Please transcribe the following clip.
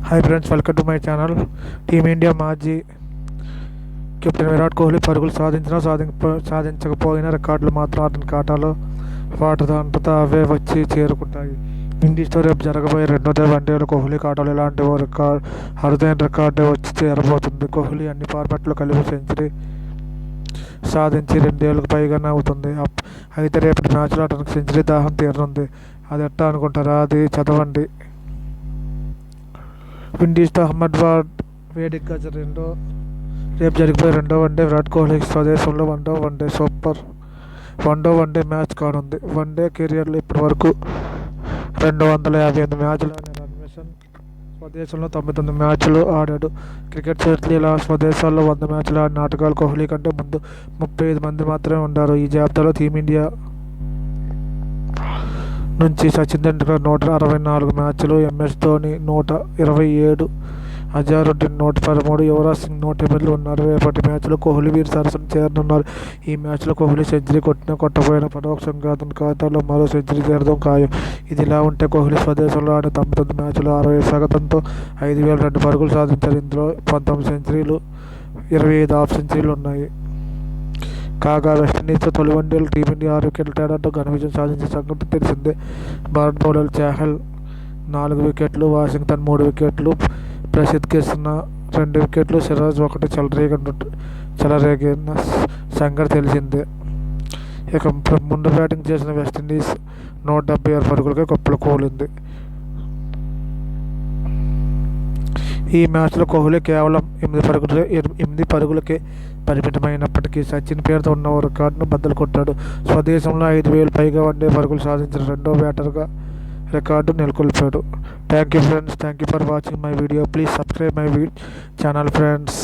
Hi friends, welcome to my channel. Team India మాజీ captain Virat Kohli పరుగులు సాధించకపోయినా రికార్డులు మాత్రం అతని ఖాతాలో వాటిదంతటా అవే వచ్చి చేరుకుంటాయి. ఇండీస్తో రేపు జరగబోయే రెండో వన్డేలో కోహ్లీ ఖాతాలో ఇలాంటి ఓ అరుదైన రికార్డే వచ్చి చేరబోతుంది. కోహ్లీ అన్ని ఫార్మాట్లో కలిపి సెంచరీ సాధించి 2 ఏళ్లకు పైగానే అవుతుంది. అయితే రేపటి మ్యాచ్లో అతనికి సెంచరీ దాహం తీరనుంది. అది ఎట్టా అనుకుంటారా? అది చదవండి. విండీస్తో అహ్మదాబాద్ వేదికగా రేపు జరిగిపోయే రెండో వన్డే విరాట్ కోహ్లీ స్వదేశంలో వన్డే మ్యాచ్ కానుంది. వన్డే కెరీర్లో ఇప్పటి వరకు 258 మ్యాచ్లు ఆడిన రన్మేషన్ స్వదేశంలో 99 మ్యాచ్లు ఆడాడు. క్రికెట్ చరిత్రలో ఇలా స్వదేశాల్లో 100 మ్యాచ్లు ఆడిన ఆటగాళ్లు కోహ్లీ కంటే ముందు 35 మంది మాత్రమే ఉన్నారు. ఈ జాబితాలో టీమిండియా నుంచి సచిన్ టెండూల్కర్ 164 మ్యాచ్లు, ఎంఎస్ ధోని 127, అజారుద్దీన్ 113, యువరాజ్ సింగ్ 108 ఉన్నారు. రేపటి మ్యాచ్లో కోహ్లీ వీరి సరసన చేరనున్నారు. ఈ మ్యాచ్లో కోహ్లీ సెంచరీ కొట్టకపోయినా పరోక్షంగా అతని ఖాతాలో మరో సెంచరీ చేరడం ఖాయం. ఇదిలా ఉంటే కోహ్లీ స్వదేశంలో ఆడిన 99 మ్యాచ్లు 60% 5,002 పరుగులు సాధించారు. ఇందులో 19 సెంచరీలు, 25 హాఫ్ సెంచరీలు ఉన్నాయి. కాగా వెస్టిండీస్తో తొలి వన్డేలో టీమిండియా 6 వికెట్ల తేడాతో ఘన విజయం సాధించిన సంగతి తెలిసిందే. భారత్ బౌలర్లు చాహల్ 4 వికెట్లు, వాషింగ్టన్ 3 వికెట్లు, ప్రసిద్ధ్ కృష్ణ 2 వికెట్లు, సిరాజ్ 1 చెలరేగిన సంగతి తెలిసిందే. ఇక ముందు బ్యాటింగ్ చేసిన వెస్టిండీస్ 176 పరుగులకే కుప్పలు కూలింది. ఈ మ్యాచ్లో కోహ్లీ కేవలం 8 పరుగులకే పరిమితమైనప్పటికీ సచిన్ పేరుతో ఉన్న ఓ రికార్డును బద్దలు కొట్టాడు. స్వదేశంలో 5,000 పైగా వన్డే పరుగులు సాధించిన రెండో బ్యాటర్గా రికార్డు నెలకొల్పాడు. Thank you friends. Thank you for watching my video. Please subscribe my channel friends.